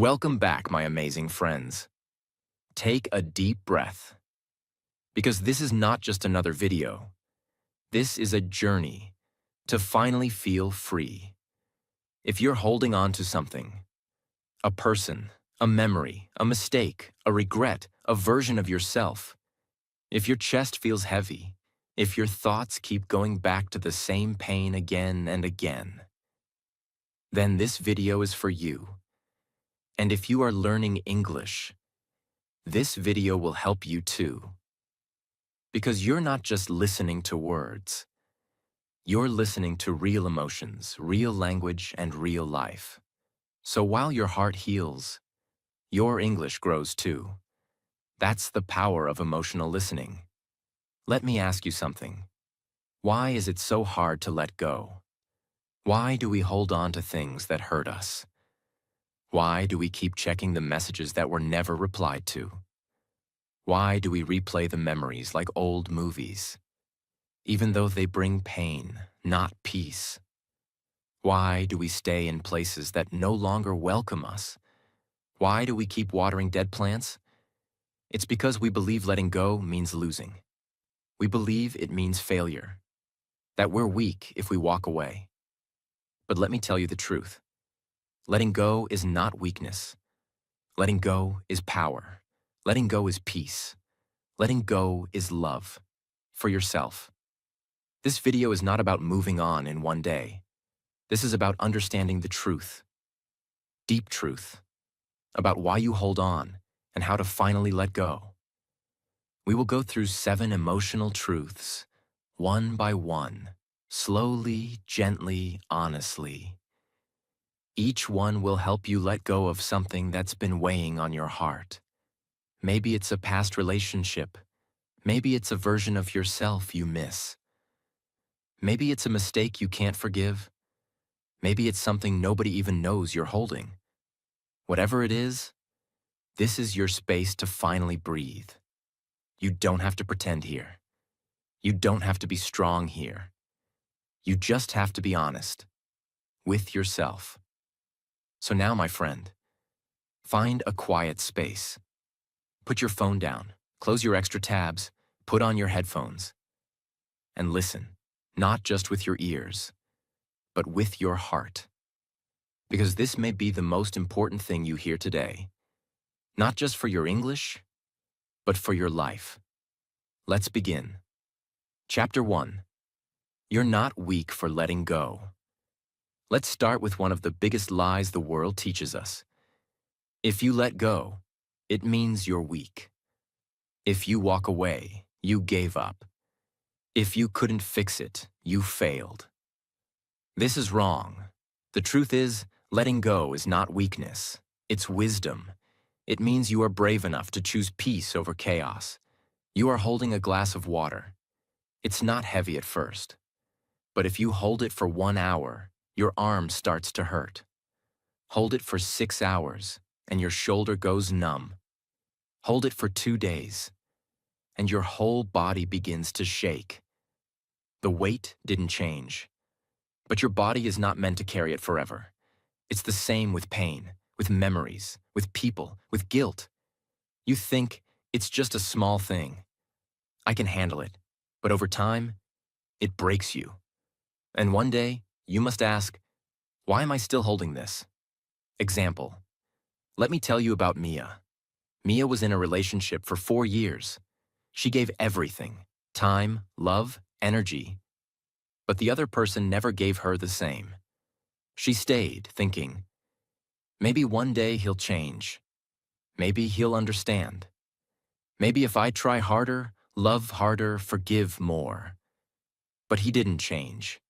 Welcome back, my amazing friends. Take a deep breath, because this is not just another video. This is a journey to finally feel free. If you're holding on to something, a person, a memory, a mistake, a regret, a version of yourself, if your chest feels heavy, if your thoughts keep going back to the same pain again and again, then this video is for you. And if you are learning English, this video will help you too. Because you're not just listening to words. You're listening to real emotions, real language, and real life. So while your heart heals, your English grows too. That's the power of emotional listening. Let me ask you something. Why is it so hard to let go? Why do we hold on to things that hurt us? Why do we keep checking the messages that were never replied to? Why do we replay the memories like old movies, even though they bring pain, not peace? Why do we stay in places that no longer welcome us? Why do we keep watering dead plants? It's because we believe letting go means losing. We believe it means failure, that we're weak if we walk away. But let me tell you the truth. Letting go is not weakness. Letting go is power. Letting go is peace. Letting go is love for yourself. This video is not about moving on in one day. This is about understanding the truth, deep truth, about why you hold on and how to finally let go. We will go through 7 emotional truths, one by one, slowly, gently, honestly. Each one will help you let go of something that's been weighing on your heart. Maybe it's a past relationship. Maybe it's a version of yourself you miss. Maybe it's a mistake you can't forgive. Maybe it's something nobody even knows you're holding. Whatever it is, this is your space to finally breathe. You don't have to pretend here. You don't have to be strong here. You just have to be honest with yourself. So now, my friend, find a quiet space. Put your phone down, close your extra tabs, put on your headphones, and listen, not just with your ears, but with your heart. Because this may be the most important thing you hear today, not just for your English, but for your life. Let's begin. Chapter 1. You're not weak for letting go. Let's start with one of the biggest lies the world teaches us. If you let go, it means you're weak. If you walk away, you gave up. If you couldn't fix it, you failed. This is wrong. The truth is, letting go is not weakness. It's wisdom. It means you are brave enough to choose peace over chaos. You are holding a glass of water. It's not heavy at first. But if you hold it for 1 hour, your arm starts to hurt. Hold it for 6 hours, and your shoulder goes numb. Hold it for 2 days, and your whole body begins to shake. The weight didn't change, but your body is not meant to carry it forever. It's the same with pain, with memories, with people, with guilt. You think it's just a small thing. I can handle it, but over time, it breaks you. And one day, you must ask, why am I still holding this? Example. Let me tell you about Mia. Mia was in a relationship for 4 years. She gave everything, time, love, energy, but the other person never gave her the same. She stayed, thinking, maybe one day he'll change. Maybe he'll understand. Maybe if I try harder, love harder, forgive more. But he didn't change.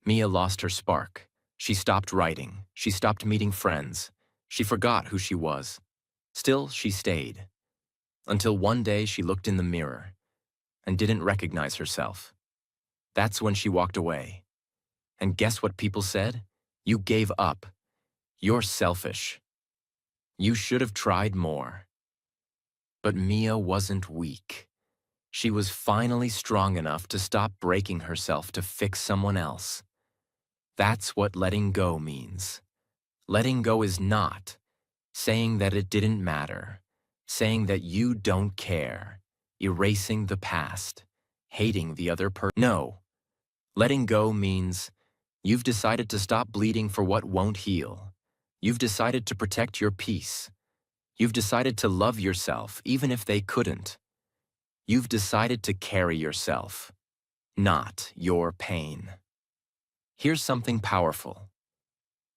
Mia lost her spark. She stopped writing. She stopped meeting friends. She forgot who she was. Still, she stayed. Until one day she looked in the mirror and didn't recognize herself. That's when she walked away. And guess what people said? You gave up. You're selfish. You should have tried more. But Mia wasn't weak. She was finally strong enough to stop breaking herself to fix someone else. That's what letting go means. Letting go is not saying that it didn't matter, saying that you don't care, erasing the past, hating the other person. No, letting go means you've decided to stop bleeding for what won't heal. You've decided to protect your peace. You've decided to love yourself even if they couldn't. You've decided to carry yourself, not your pain. Here's something powerful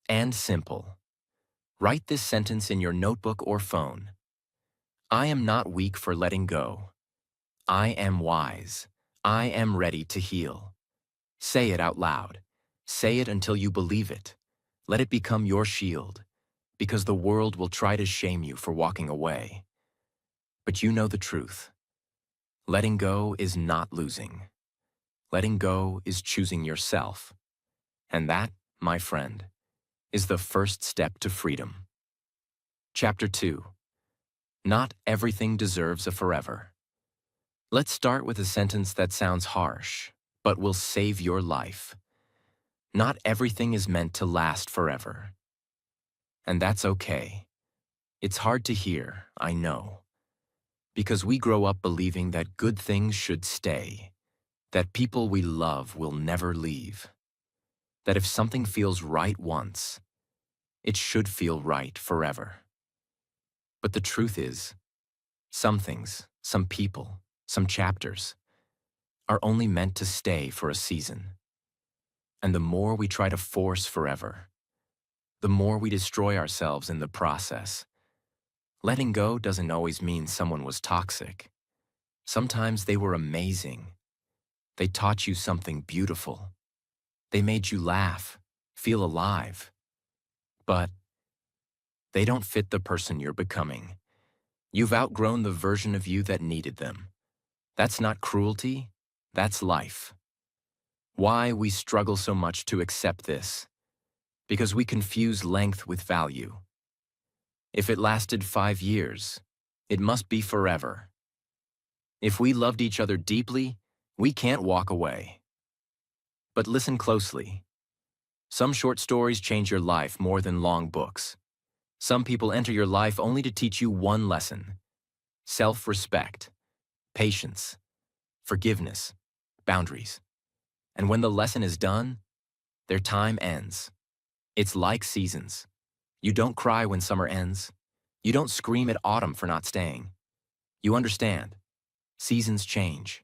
and simple. Write this sentence in your notebook or phone. I am not weak for letting go. I am wise. I am ready to heal. Say it out loud. Say it until you believe it. Let it become your shield, because the world will try to shame you for walking away. But you know the truth. Letting go is not losing. Letting go is choosing yourself. And that, my friend, is the first step to freedom. Chapter 2. Not everything deserves a forever. Let's start with a sentence that sounds harsh, but will save your life. Not everything is meant to last forever. And that's okay. It's hard to hear, I know, because we grow up believing that good things should stay, that people we love will never leave, that if something feels right once, it should feel right forever. But the truth is, some things, some people, some chapters are only meant to stay for a season. And the more we try to force forever, the more we destroy ourselves in the process. Letting go doesn't always mean someone was toxic. Sometimes they were amazing. They taught you something beautiful. They made you laugh, feel alive. But they don't fit the person you're becoming. You've outgrown the version of you that needed them. That's not cruelty, that's life. Why we struggle so much to accept this? Because we confuse length with value. If it lasted 5 years, it must be forever. If we loved each other deeply, we can't walk away. But listen closely. Some short stories change your life more than long books. Some people enter your life only to teach you one lesson: self-respect, patience, forgiveness, boundaries. And when the lesson is done, their time ends. It's like seasons. You don't cry when summer ends. You don't scream at autumn for not staying. You understand. Seasons change.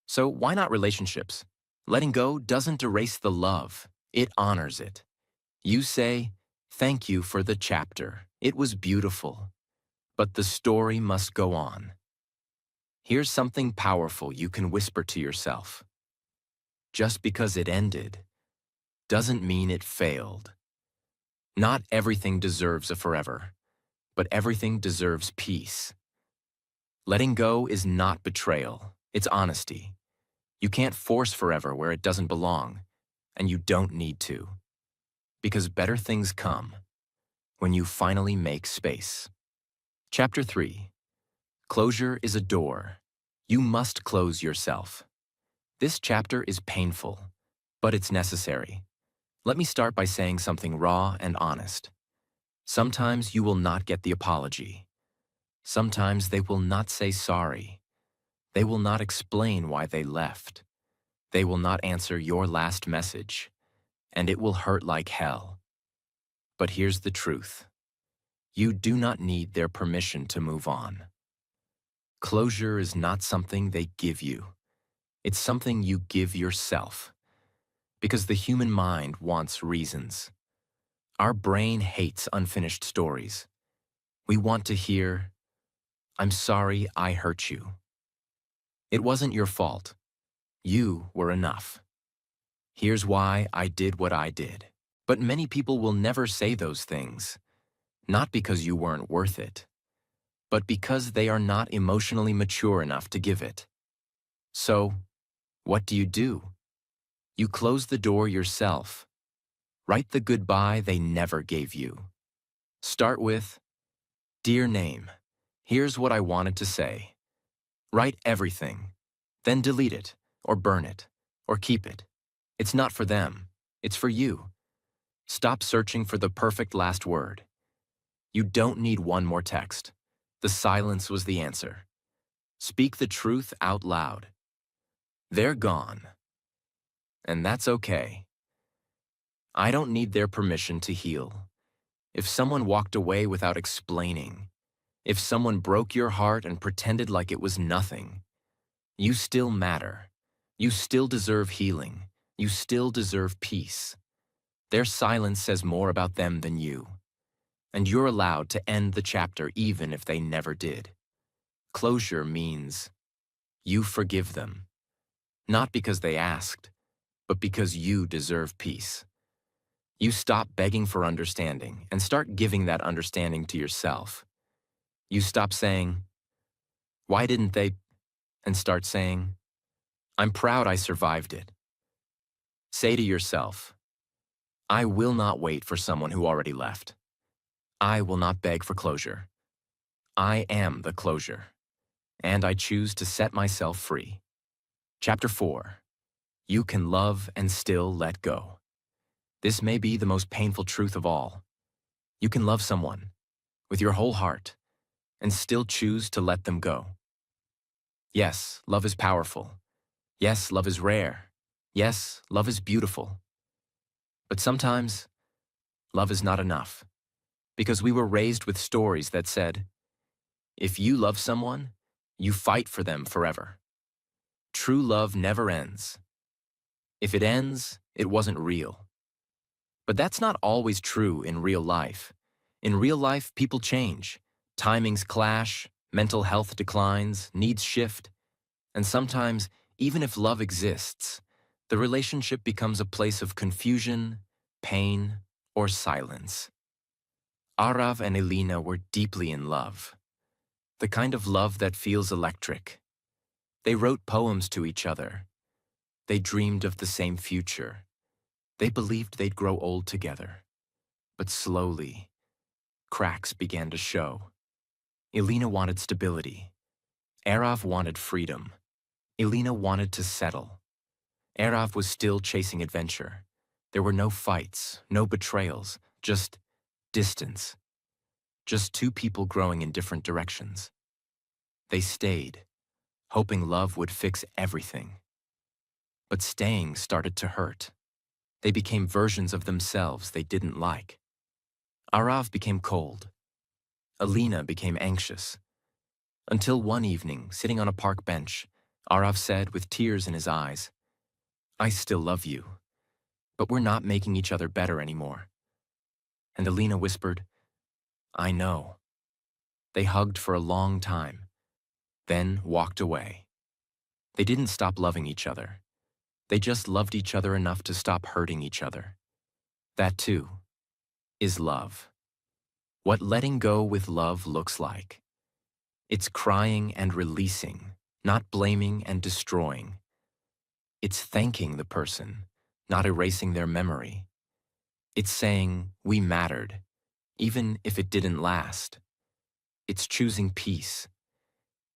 So why not relationships? Letting go doesn't erase the love. It honors it. You say, "Thank you for the chapter. It was beautiful." But the story must go on. Here's something powerful you can whisper to yourself. Just because it ended doesn't mean it failed. Not everything deserves a forever, but everything deserves peace. Letting go is not betrayal, it's honesty. You can't force forever where it doesn't belong, and you don't need to. Because better things come when you finally make space. Chapter 3. Closure is a door. You must close yourself. This chapter is painful, but it's necessary. Let me start by saying something raw and honest. Sometimes you will not get the apology. Sometimes they will not say sorry. They will not explain why they left. They will not answer your last message, and it will hurt like hell. But here's the truth. You do not need their permission to move on. Closure is not something they give you. It's something you give yourself. Because the human mind wants reasons. Our brain hates unfinished stories. We want to hear, "I'm sorry I hurt you." It wasn't your fault. You were enough. Here's why I did what I did. But many people will never say those things. Not because you weren't worth it, but because they are not emotionally mature enough to give it. So, what do? You close the door yourself. Write the goodbye they never gave you. Start with, "Dear name, here's what I wanted to say." Write everything, then delete it, or burn it, or keep it. It's not for them, it's for you. Stop searching for the perfect last word. You don't need one more text. The silence was the answer. Speak the truth out loud. They're gone. And that's okay. I don't need their permission to heal. If someone walked away without explaining, if someone broke your heart and pretended like it was nothing, you still matter. You still deserve healing. You still deserve peace. Their silence says more about them than you. And you're allowed to end the chapter even if they never did. Closure means you forgive them. Not because they asked, but because you deserve peace. You stop begging for understanding and start giving that understanding to yourself. You stop saying, "Why didn't they?" and start saying, "I'm proud I survived it." Say to yourself, "I will not wait for someone who already left. I will not beg for closure. I am the closure, and I choose to set myself free." Chapter 4. You can love and still let go. This may be the most painful truth of all. You can love someone with your whole heart and still choose to let them go. Yes, love is powerful. Yes, love is rare. Yes, love is beautiful. But sometimes, love is not enough. Because we were raised with stories that said, if you love someone, you fight for them forever. True love never ends. If it ends, it wasn't real. But that's not always true in real life. In real life, people change. Timings clash, mental health declines, needs shift. And sometimes, even if love exists, the relationship becomes a place of confusion, pain, or silence. Arav and Elena were deeply in love. The kind of love that feels electric. They wrote poems to each other. They dreamed of the same future. They believed they'd grow old together. But slowly, cracks began to show. Elena wanted stability. Arav wanted freedom. Elena wanted to settle. Arav was still chasing adventure. There were no fights, no betrayals, just distance. Just two people growing in different directions. They stayed, hoping love would fix everything. But staying started to hurt. They became versions of themselves they didn't like. Arav became cold. Elena became anxious. Until one evening, sitting on a park bench, Arav said with tears in his eyes, "I still love you, but we're not making each other better anymore." And Elena whispered, "I know." They hugged for a long time, then walked away. They didn't stop loving each other. They just loved each other enough to stop hurting each other. That, too, is love. What letting go with love looks like. It's crying and releasing, not blaming and destroying. It's thanking the person, not erasing their memory. It's saying, we mattered, even if it didn't last. It's choosing peace,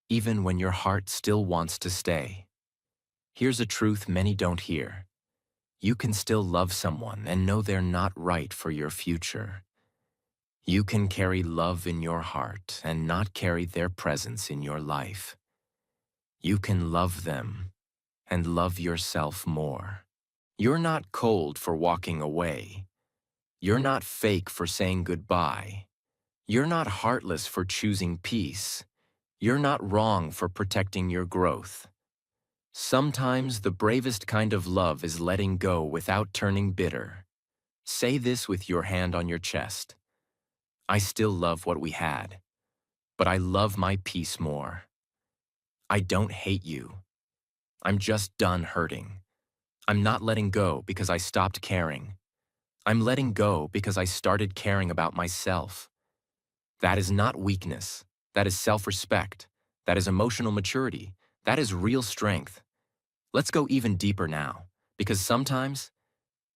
even when your heart still wants to stay. Here's a truth many don't hear. You can still love someone and know they're not right for your future. You can carry love in your heart and not carry their presence in your life. You can love them and love yourself more. You're not cold for walking away. You're not fake for saying goodbye. You're not heartless for choosing peace. You're not wrong for protecting your growth. Sometimes the bravest kind of love is letting go without turning bitter. Say this with your hand on your chest. I still love what we had, but I love my peace more. I don't hate you. I'm just done hurting. I'm not letting go because I stopped caring. I'm letting go because I started caring about myself. That is not weakness. That is self-respect. That is emotional maturity. That is real strength. Let's go even deeper now, because sometimes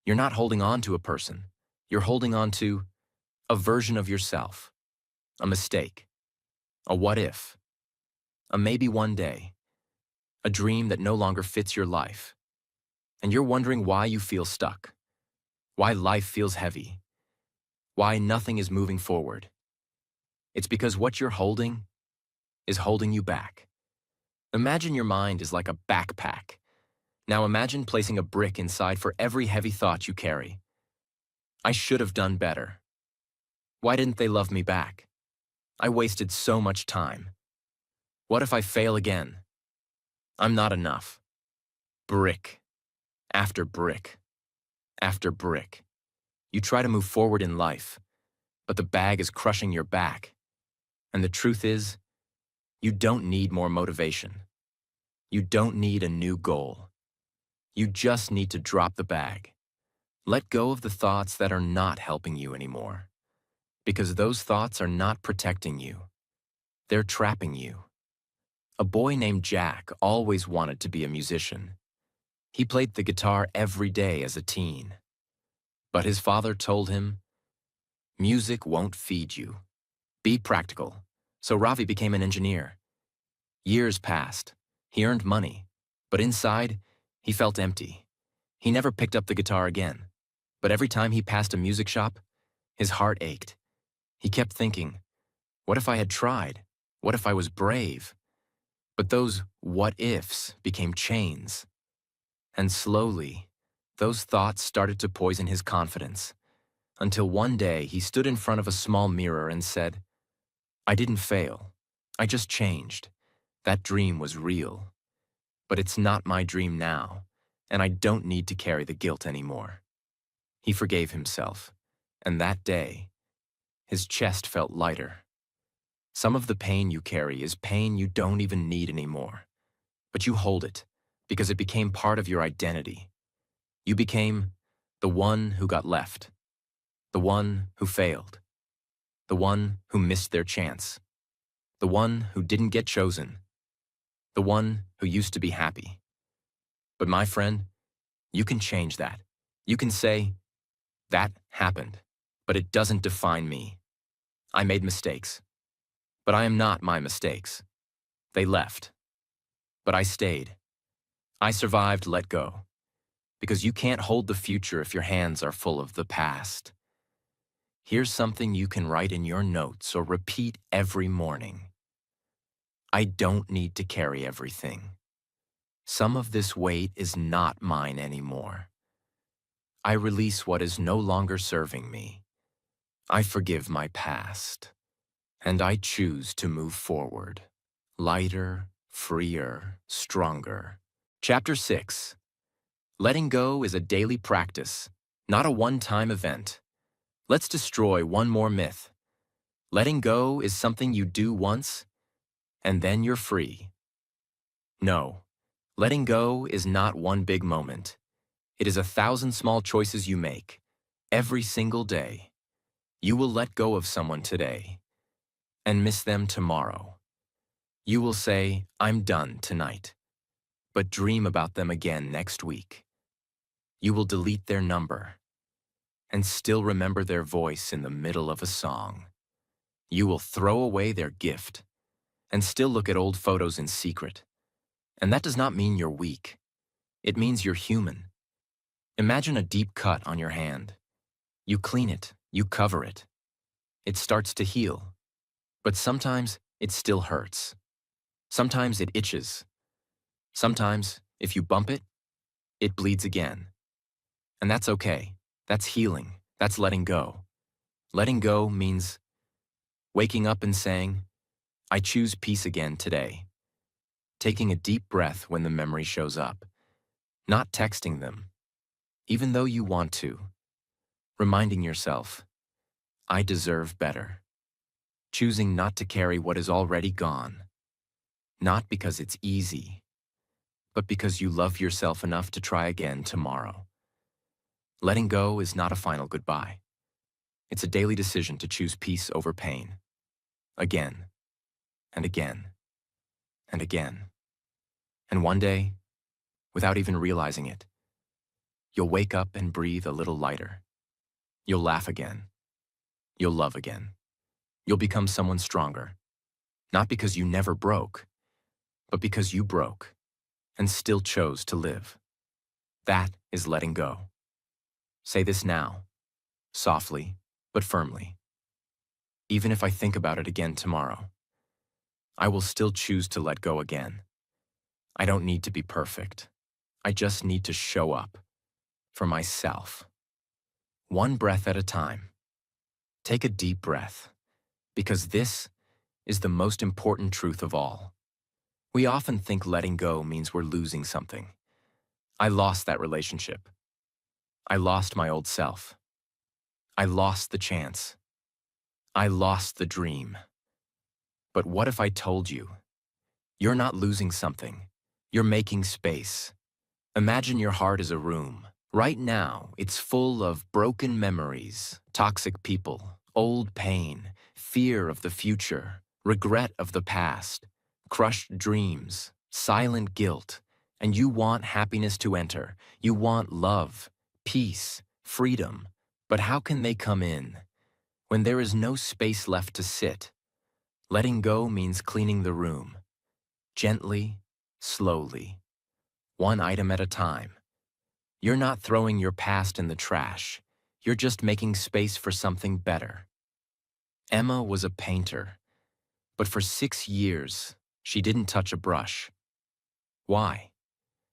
you're not holding on to a person. You're holding on to a version of yourself, a mistake, a what if, a maybe one day, a dream that no longer fits your life. And you're wondering why you feel stuck, why life feels heavy, why nothing is moving forward. It's because what you're holding is holding you back. Imagine your mind is like a backpack. Now imagine placing a brick inside for every heavy thought you carry. I should have done better. Why didn't they love me back? I wasted so much time. What if I fail again? I'm not enough. Brick after brick after brick. You try to move forward in life, but the bag is crushing your back. And the truth is, you don't need more motivation. You don't need a new goal. You just need to drop the bag. Let go of the thoughts that are not helping you anymore. Because those thoughts are not protecting you. They're trapping you. A boy named Jack always wanted to be a musician. He played the guitar every day as a teen. But his father told him, music won't feed you. Be practical. So Ravi became an engineer. Years passed. He earned money. But inside, he felt empty. He never picked up the guitar again. But every time he passed a music shop, his heart ached. He kept thinking, what if I had tried? What if I was brave? But those what-ifs became chains. And slowly, those thoughts started to poison his confidence, until one day he stood in front of a small mirror and said, I didn't fail. I just changed. That dream was real. But it's not my dream now, and I don't need to carry the guilt anymore. He forgave himself, and that day, his chest felt lighter. Some of the pain you carry is pain you don't even need anymore. But you hold it, because it became part of your identity. You became the one who got left, the one who failed, the one who missed their chance, the one who didn't get chosen, the one who used to be happy. But my friend, you can change that. You can say, that happened, but it doesn't define me. I made mistakes, but I am not my mistakes. They left, but I stayed. I survived, let go. Because you can't hold the future if your hands are full of the past. Here's something you can write in your notes or repeat every morning. I don't need to carry everything. Some of this weight is not mine anymore. I release what is no longer serving me. I forgive my past. And I choose to move forward. Lighter, freer, stronger. Chapter 6. Letting go is a daily practice, not a one-time event. Let's destroy one more myth. Letting go is something you do once, and then you're free. No, letting go is not one big moment. It is 1,000 small choices you make, every single day. You will let go of someone today, and miss them tomorrow. You will say, I'm done tonight, but dream about them again next week. You will delete their number, and still remember their voice in the middle of a song. You will throw away their gift, and still look at old photos in secret. And that does not mean you're weak. It means you're human. Imagine a deep cut on your hand. You clean it, you cover it. It starts to heal, but sometimes it still hurts. Sometimes it itches. Sometimes, if you bump it, it bleeds again. And that's okay. That's healing. That's letting go. Letting go means waking up and saying, I choose peace again today. Taking a deep breath when the memory shows up. Not texting them, even though you want to. Reminding yourself, I deserve better. Choosing not to carry what is already gone. Not because it's easy, but because you love yourself enough to try again tomorrow. Letting go is not a final goodbye. It's a daily decision to choose peace over pain. Again, and again, and again. And one day, without even realizing it, you'll wake up and breathe a little lighter. You'll laugh again. You'll love again. You'll become someone stronger. Not because you never broke, but because you broke and still chose to live. That is letting go. Say this now, softly but firmly. Even if I think about it again tomorrow, I will still choose to let go again. I don't need to be perfect. I just need to show up for myself. One breath at a time. Take a deep breath, because this is the most important truth of all. We often think letting go means we're losing something. I lost that relationship. I lost my old self. I lost the chance. I lost the dream. But what if I told you, you're not losing something, you're making space. Imagine your heart is a room. Right now, it's full of broken memories, toxic people, old pain, fear of the future, regret of the past, crushed dreams, silent guilt, and you want happiness to enter. You want love, peace, freedom. But how can they come in when there is no space left to sit? Letting go means cleaning the room, gently, slowly, one item at a time. You're not throwing your past in the trash. You're just making space for something better. Emma was a painter, but for 6 years, she didn't touch a brush. Why?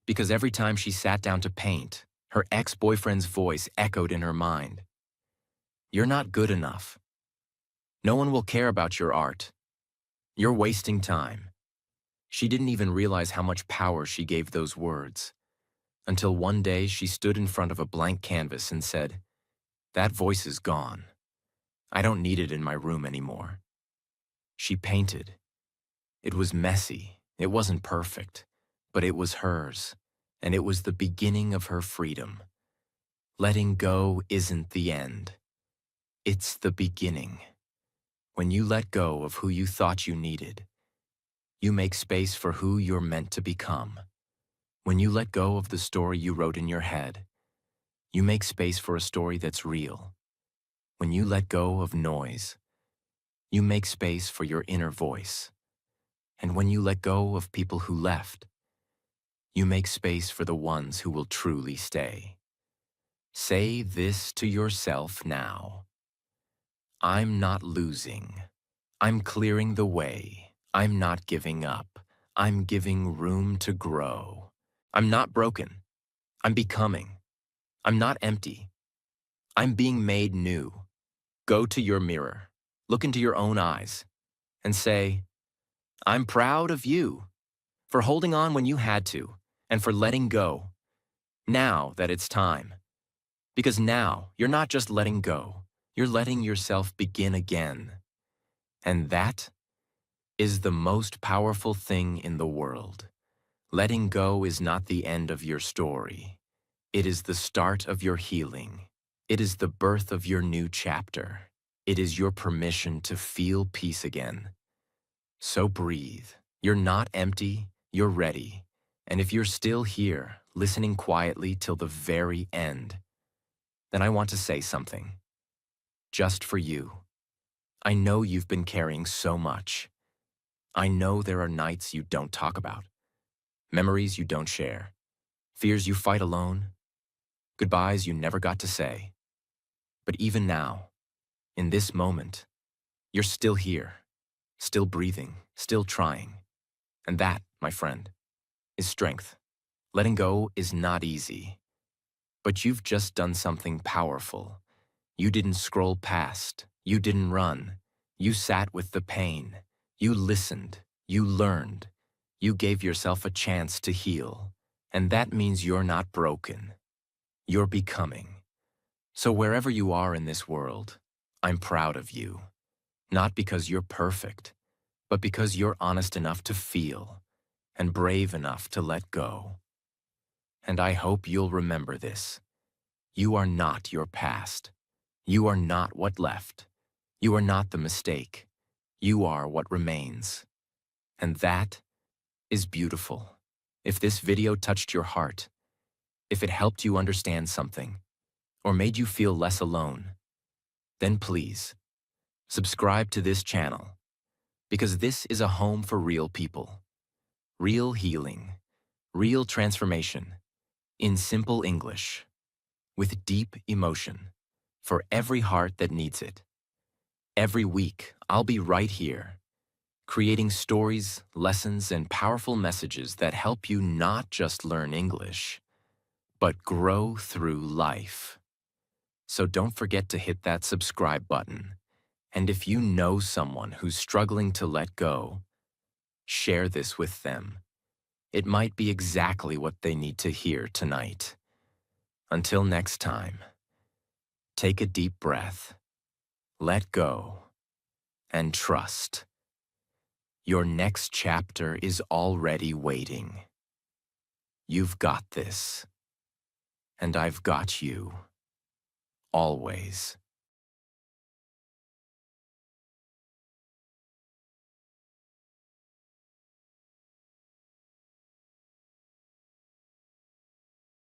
Because every time she sat down to paint, her ex-boyfriend's voice echoed in her mind. You're not good enough. No one will care about your art. You're wasting time. She didn't even realize how much power she gave those words, until one day she stood in front of a blank canvas and said, "That voice is gone. I don't need it in my room anymore." She painted. It was messy. It wasn't perfect, but it was hers, and it was the beginning of her freedom. Letting go isn't the end. It's the beginning. When you let go of who you thought you needed, you make space for who you're meant to become. When you let go of the story you wrote in your head, you make space for a story that's real. When you let go of noise, you make space for your inner voice. And when you let go of people who left, you make space for the ones who will truly stay. Say this to yourself now. I'm not losing. I'm clearing the way. I'm not giving up. I'm giving room to grow. I'm not broken. I'm becoming. I'm not empty. I'm being made new. Go to your mirror, look into your own eyes, and say, I'm proud of you for holding on when you had to and for letting go now that it's time. Because now you're not just letting go, you're letting yourself begin again. And that is the most powerful thing in the world. Letting go is not the end of your story. It is the start of your healing. It is the birth of your new chapter. It is your permission to feel peace again. So breathe. You're not empty, you're ready. And if you're still here, listening quietly till the very end, then I want to say something. Just for you. I know you've been carrying so much. I know there are nights you don't talk about, memories you don't share, fears you fight alone, goodbyes you never got to say. But even now, in this moment, you're still here, still breathing, still trying. And that, my friend, is strength. Letting go is not easy. But you've just done something powerful. You didn't scroll past. You didn't run. You sat with the pain. You listened. You learned. You gave yourself a chance to heal. And that means you're not broken. You're becoming. So wherever you are in this world, I'm proud of you. Not because you're perfect, but because you're honest enough to feel and brave enough to let go. And I hope you'll remember this. You are not your past. You are not what left. You are not the mistake. You are what remains. And that is beautiful. If this video touched your heart, if it helped you understand something, or made you feel less alone, then please, subscribe to this channel, because this is a home for real people, real healing, real transformation, in simple English, with deep emotion, for every heart that needs it. Every week, I'll be right here, creating stories, lessons, and powerful messages that help you not just learn English, but grow through life. So don't forget to hit that subscribe button. And if you know someone who's struggling to let go, share this with them. It might be exactly what they need to hear tonight. Until next time, take a deep breath, let go, and trust. Your next chapter is already waiting. You've got this, and I've got you, always.